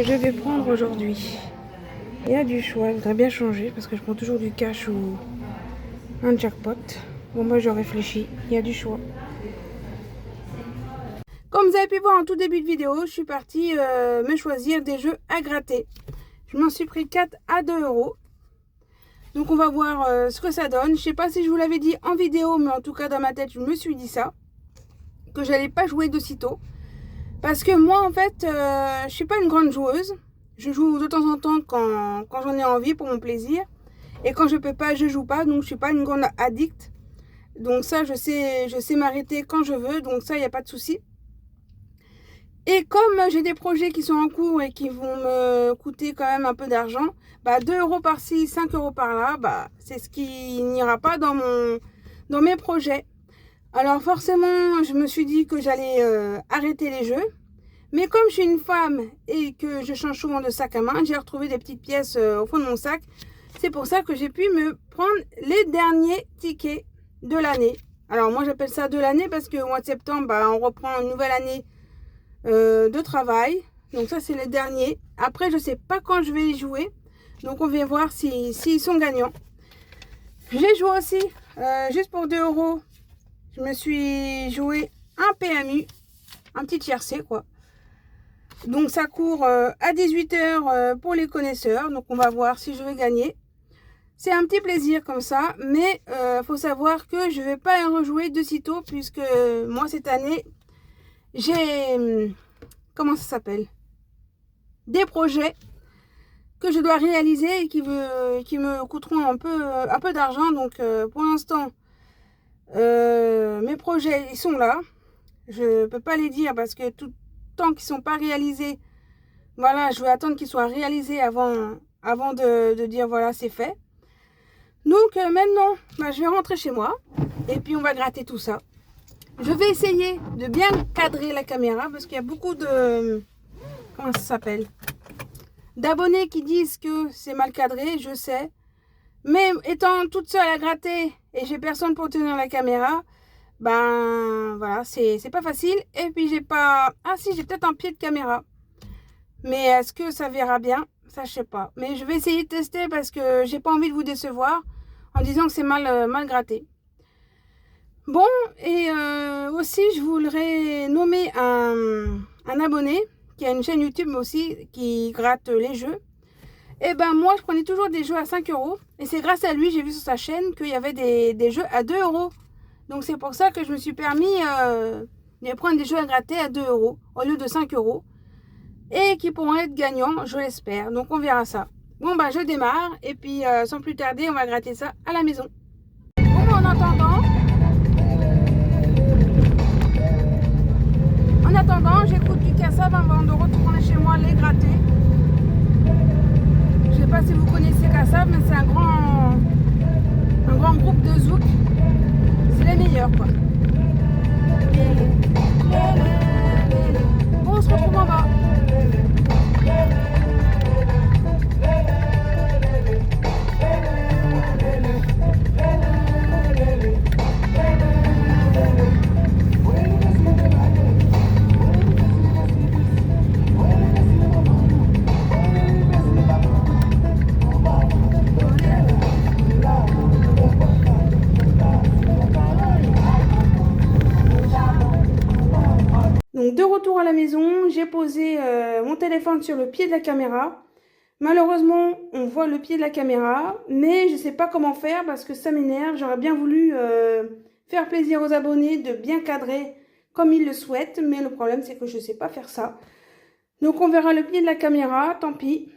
je vais prendre aujourd'hui? Il y a du choix, je voudrais bien changer parce que je prends toujours du cash ou un jackpot. Bon, moi je réfléchis, il y a du choix. Comme vous avez pu voir en tout début de vidéo, je suis partie me choisir des jeux à gratter. Je m'en suis pris 4 à 2 euros. Donc on va voir ce que ça donne. Je sais pas si je vous l'avais dit en vidéo, mais en tout cas dans ma tête, je me suis dit ça. Que j'allais pas jouer de sitôt. Parce que moi, en fait, je suis pas une grande joueuse. Je joue de temps en temps quand j'en ai envie pour mon plaisir. Et quand je peux pas, je joue pas. Donc je suis pas une grande addict. Donc ça, je sais m'arrêter quand je veux. Donc ça, il n'y a pas de souci. Et comme j'ai des projets qui sont en cours et qui vont me coûter quand même un peu d'argent, bah 2 euros par-ci, 5 euros par-là, bah c'est ce qui n'ira pas dans mes projets. Alors forcément, je me suis dit que j'allais arrêter les jeux. Mais comme je suis une femme et que je change souvent de sac à main, j'ai retrouvé des petites pièces au fond de mon sac. C'est pour ça que j'ai pu me prendre les derniers tickets de l'année. Alors moi j'appelle ça de l'année parce qu'au mois de septembre, bah, on reprend une nouvelle année de travail. Donc ça c'est les derniers. Après je sais pas quand je vais y jouer. Donc on va voir s'ils sont gagnants. J'ai joué aussi, juste pour 2 euros. Je me suis joué un PMU, un petit tiercé quoi. Donc ça court à 18 h pour les connaisseurs. Donc on va voir si je vais gagner. C'est un petit plaisir comme ça. Mais faut savoir que je ne vais pas y rejouer de sitôt. Puisque moi cette année, j'ai... comment ça s'appelle? Des projets que je dois réaliser et qui me coûteront un peu d'argent. Donc pour l'instant, mes projets, ils sont là. Je ne peux pas les dire parce que tout tant qu'ils ne sont pas réalisés, voilà, je vais attendre qu'ils soient réalisés avant de dire voilà, c'est fait. Donc maintenant, bah, je vais rentrer chez moi et puis on va gratter tout ça. Je vais essayer de bien cadrer la caméra parce qu'il y a beaucoup de... comment ça s'appelle? D'abonnés qui disent que c'est mal cadré, je sais. Mais étant toute seule à gratter et j'ai personne pour tenir la caméra, ben voilà, c'est pas facile. Et puis j'ai pas... ah si, j'ai peut-être un pied de caméra. Mais est-ce que ça verra bien? Ça, je sais pas. Mais je vais essayer de tester parce que j'ai pas envie de vous décevoir en disant que c'est mal gratté. Bon, et aussi, je voudrais nommer un abonné qui a une chaîne YouTube aussi qui gratte les jeux. Et ben moi, je prenais toujours des jeux à 5 euros. Et c'est grâce à lui, j'ai vu sur sa chaîne qu'il y avait des jeux à 2 euros. Donc c'est pour ça que je me suis permis de prendre des jeux à gratter à 2 euros au lieu de 5 euros. Et qui pourront être gagnants, je l'espère. Donc on verra ça. Bon bah je démarre et puis sans plus tarder, on va gratter ça à la maison. Bon, en attendant, j'écoute du Kassav avant de retourner chez moi les gratter. Je sais pas si vous connaissez Kassav, mais c'est un grand groupe de zouk. C'est les meilleurs quoi. Bon, on se retrouve en bas. Donc de retour à la maison, j'ai posé mon téléphone sur le pied de la caméra. Malheureusement, on voit le pied de la caméra, mais je ne sais pas comment faire parce que ça m'énerve. J'aurais bien voulu faire plaisir aux abonnés de bien cadrer comme ils le souhaitent, mais le problème c'est que je ne sais pas faire ça. Donc on verra le pied de la caméra, tant pis.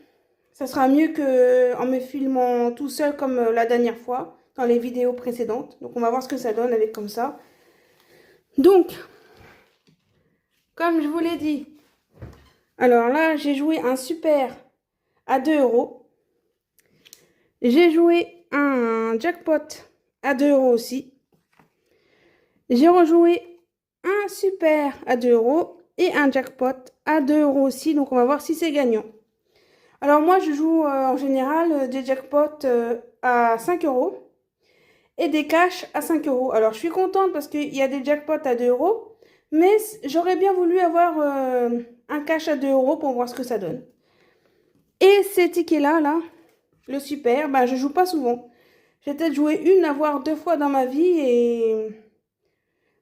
Ça sera mieux qu'en me filmant tout seul comme la dernière fois dans les vidéos précédentes. Donc on va voir ce que ça donne avec comme ça. Donc, comme je vous l'ai dit, alors là j'ai joué un super à 2 euros. J'ai joué un jackpot à 2 euros aussi. J'ai rejoué un super à 2 euros et un jackpot à 2 euros aussi. Donc on va voir si c'est gagnant. Alors moi je joue en général des jackpots à 5 euros et des cash à 5 euros. Alors je suis contente parce qu'il y a des jackpots à 2 euros. Mais j'aurais bien voulu avoir un cash à 2 euros pour voir ce que ça donne. Et ces tickets-là, le super, bah, je joue pas souvent. J'ai peut-être joué une, voire 2 fois dans ma vie et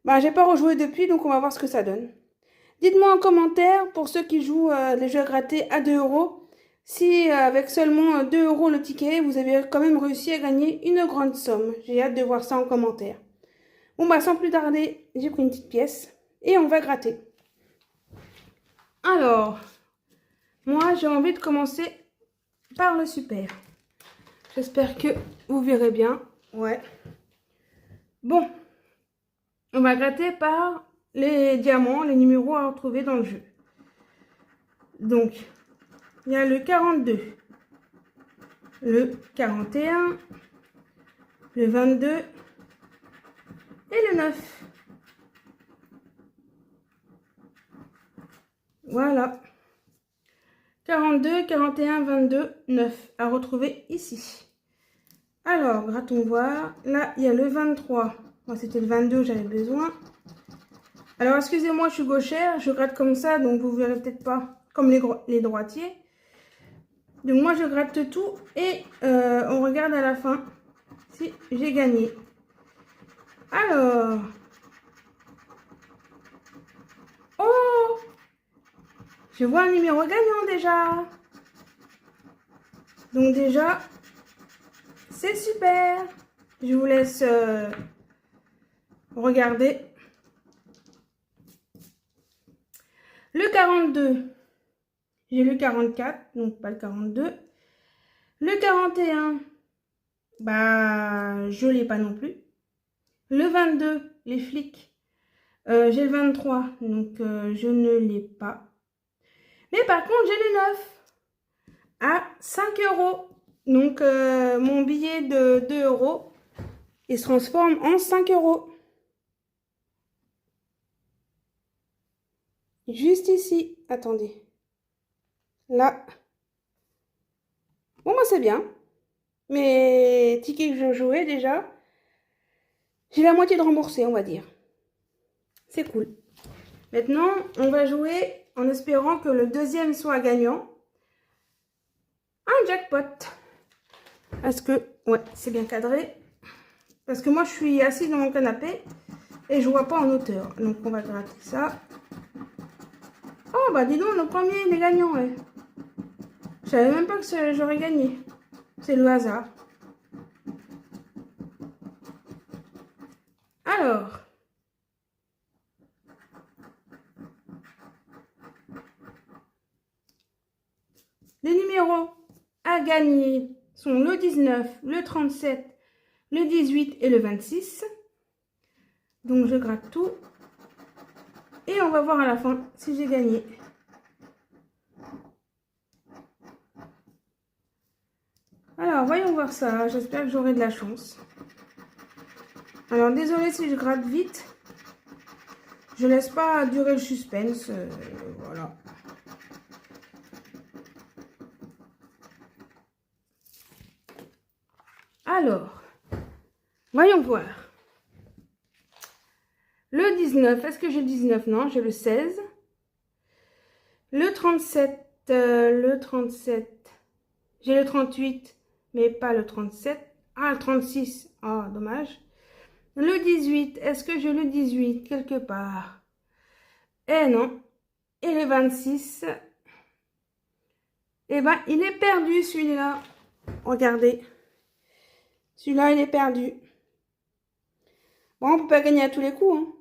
bah, j'ai pas rejoué depuis, donc on va voir ce que ça donne. Dites-moi en commentaire, pour ceux qui jouent les jeux à gratter à 2 euros, si avec seulement 2 euros le ticket, vous avez quand même réussi à gagner une grande somme. J'ai hâte de voir ça en commentaire. Bon bah sans plus tarder, j'ai pris une petite pièce et on va gratter. Alors, moi j'ai envie de commencer par le super. J'espère que vous verrez bien. Ouais. Bon, on va gratter par les diamants, les numéros à retrouver dans le jeu. Donc, il y a le 42, le 41, le 22 et le 9. Voilà. 42, 41, 22, 9 à retrouver ici. Alors, grattons voir. Là, il y a le 23. Moi, c'était le 22, j'avais besoin. Alors, excusez-moi, je suis gauchère. Je gratte comme ça, donc vous verrez peut-être pas comme les droitiers. Donc, moi, je gratte tout et on regarde à la fin si j'ai gagné. Alors. Oh! Je vois un numéro gagnant déjà. Donc, déjà, c'est super. Je vous laisse regarder. Le 42, j'ai le 44, donc pas le 42. Le 41, bah, je l'ai pas non plus. Le 22, les flics, j'ai le 23, donc je ne l'ai pas. Mais par contre, j'ai le 9 à 5 euros. Donc, mon billet de 2 euros, il se transforme en 5 euros. Juste ici. Attendez. Là. Bon, moi, c'est bien. Mes tickets que je jouais déjà, j'ai la moitié de remboursé, on va dire. C'est cool. Maintenant, on va jouer en espérant que le deuxième soit gagnant. Un jackpot. Parce que, ouais, c'est bien cadré. Parce que moi, je suis assise dans mon canapé et je vois pas en hauteur. Donc, on va gratter ça. Oh, bah dis donc, le premier, il est gagnant, ouais. Je savais même pas que j'aurais gagné. C'est le hasard. Alors. Les numéros à gagner sont le 19, le 37, le 18 et le 26. Donc, je gratte tout. Et on va voir à la fin si j'ai gagné. Alors, voyons voir ça. J'espère que j'aurai de la chance. Alors, désolé si je gratte vite. Je laisse pas durer le suspense. Voilà. Alors, voyons voir. Le 19, est-ce que j'ai le 19? Non, j'ai le 16. Le 37, j'ai le 38, mais pas le 37. Ah, le 36, oh, dommage. Le 18, est-ce que j'ai le 18 quelque part? Eh non. Et le 26, eh ben, il est perdu celui-là. Regardez. Celui-là, il est perdu. Bon, on peut pas gagner à tous les coups, hein.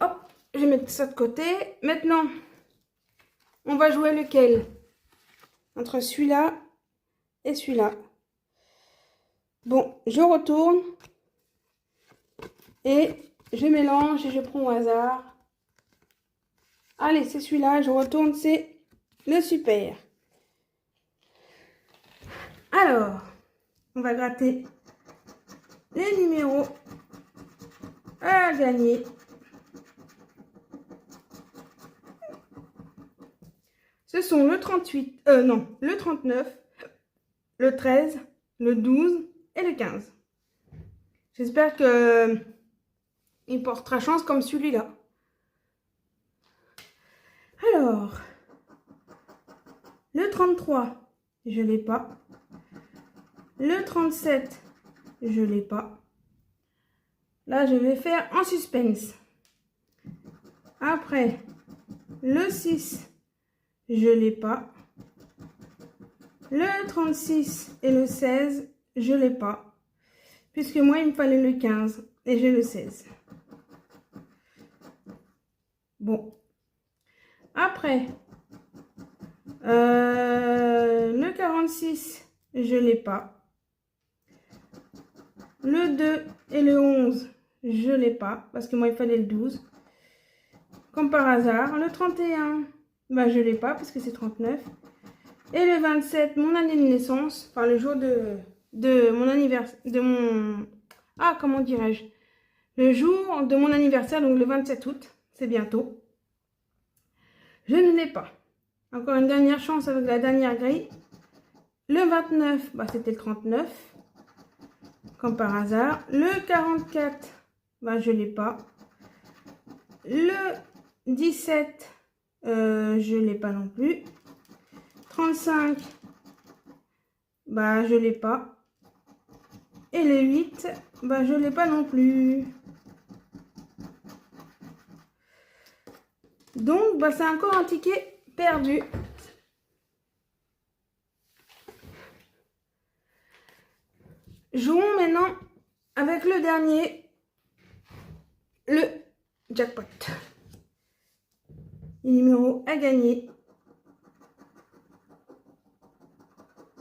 Hop, je vais mettre ça de côté. Maintenant, on va jouer lequel? Entre celui-là et celui-là. Bon, je retourne. Et je mélange et je prends au hasard. Allez, c'est celui-là. Je retourne, c'est le super. Alors, on va gratter les numéros à gagner. Ce sont le 38, non, le 39, le 13, le 12 et le 15. J'espère que il portera chance comme celui-là. Alors, le Le 33, je l'ai pas. Le 37, je l'ai pas. Là, je vais faire en suspense. Après, le 6, je l'ai pas. Le 36 et le 16, je l'ai pas. Puisque moi, il me fallait le 15 et j'ai le 16. Bon. Après, le 46, je l'ai pas. Le 2 et le 11, je l'ai pas. Parce que moi, il fallait le 12. Comme par hasard. Le 31, bah, je l'ai pas parce que c'est 39. Et le 27, mon année de naissance, enfin le jour de mon anniversaire, comment dirais-je? Le jour de mon anniversaire, donc le 27 août, c'est bientôt. Je ne l'ai pas. Encore une dernière chance avec la dernière grille. Le 29, bah, c'était le 39, comme par hasard. Le 44, bah, je ne l'ai pas. Le 17, je ne l'ai pas non plus. 35, bah, je ne l'ai pas. Et le 8, bah, je ne l'ai pas non plus. Donc, bah, c'est encore un ticket perdu. Jouons maintenant avec le dernier, le jackpot. Le numéro à gagner.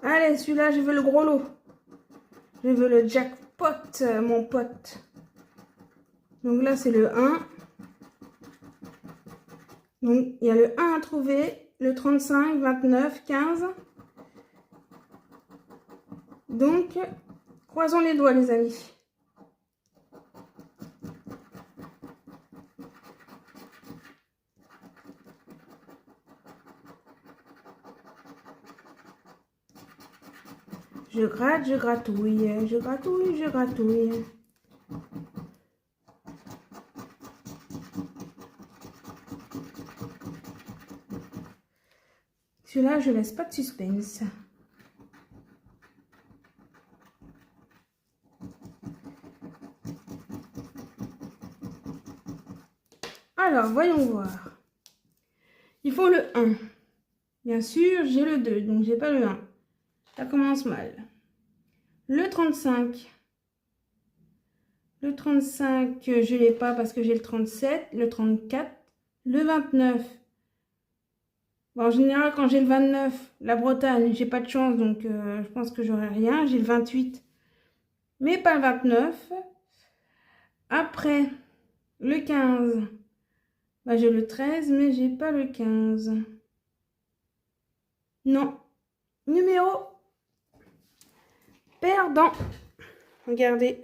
Allez, celui-là, je veux le gros lot. Je veux le jackpot, mon pote. Donc là, c'est le 1. Donc, il y a le 1 à trouver, le 35, 29, 15. Donc, croisons les doigts, les amis. Je gratte, je gratouille, je gratouille, je gratouille. Celui-là, je laisse pas de suspense. Alors, voyons voir. Il faut le 1. Bien sûr, j'ai le 2, donc j'ai pas le 1. Ça commence mal. Le 35. Le 35, je l'ai pas parce que j'ai le 37. Le 34. Le 29. Bon, en général, quand j'ai le 29, la Bretagne, j'ai pas de chance, donc je pense que j'aurai rien. J'ai le 28, mais pas le 29. Après, le 15, bah, j'ai le 13, mais j'ai pas le 15. Non. Numéro perdant. Regardez.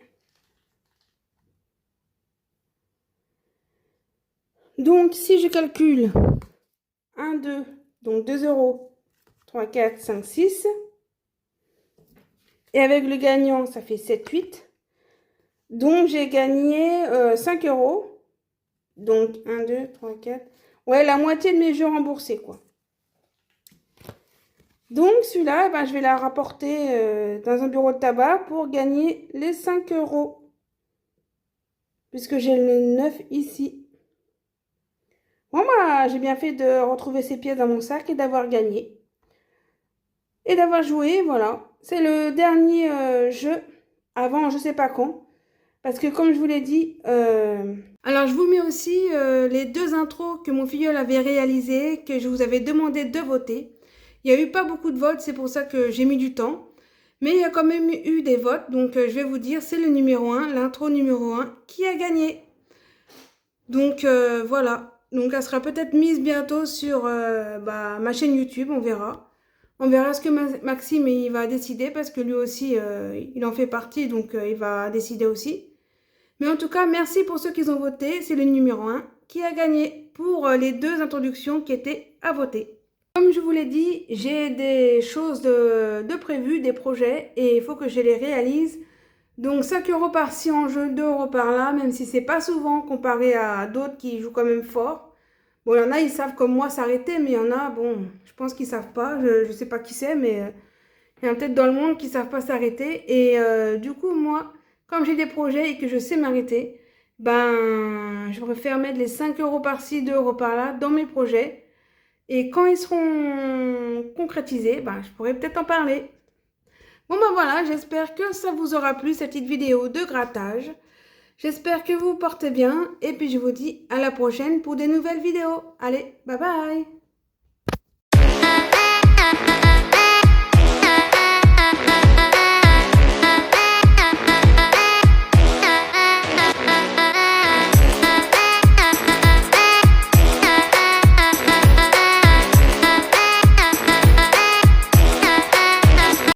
Donc, si je calcule 1, 2, donc 2 euros, 3, 4, 5, 6. Et avec le gagnant, ça fait 7, 8. Donc, j'ai gagné 5 euros. Donc, 1, 2, 3, 4. Ouais, la moitié de mes jeux remboursés, quoi. Donc, celui-là, ben, je vais la rapporter dans un bureau de tabac pour gagner les 5 euros. Puisque j'ai le 9 ici. Bon, bah, j'ai bien fait de retrouver ces pièces dans mon sac et d'avoir gagné. Et d'avoir joué, voilà. C'est le dernier jeu avant je sais pas quand. Parce que comme je vous l'ai dit... Alors, je vous mets aussi les 2 intros que mon filleul avait réalisées, que je vous avais demandé de voter. Il n'y a eu pas beaucoup de votes, c'est pour ça que j'ai mis du temps. Mais il y a quand même eu des votes, donc je vais vous dire, c'est le numéro 1, l'intro numéro 1, qui a gagné. Donc voilà, donc elle sera peut-être mise bientôt sur ma chaîne YouTube, on verra. On verra ce que Maxime il va décider, parce que lui aussi, il en fait partie, donc il va décider aussi. Mais en tout cas, merci pour ceux qui ont voté, c'est le numéro 1 qui a gagné pour les 2 introductions qui étaient à voter. Comme je vous l'ai dit, j'ai des choses de prévues, des projets, et il faut que je les réalise. Donc 5 euros par-ci en jeu, 2 euros par-là, même si c'est pas souvent comparé à d'autres qui jouent quand même fort. Bon, il y en a, ils savent comme moi s'arrêter, mais il y en a, bon, je pense qu'ils savent pas. Je sais pas qui c'est, mais il y en a peut-être dans le monde qui savent pas s'arrêter. Et du coup, moi, comme j'ai des projets et que je sais m'arrêter, ben, je préfère mettre les 5 euros par-ci, 2 euros par-là dans mes projets. Et quand ils seront concrétisés, ben, je pourrais peut-être en parler. Bon ben voilà, j'espère que ça vous aura plu cette petite vidéo de grattage. J'espère que vous vous portez bien et puis je vous dis à la prochaine pour des nouvelles vidéos. Allez, bye bye!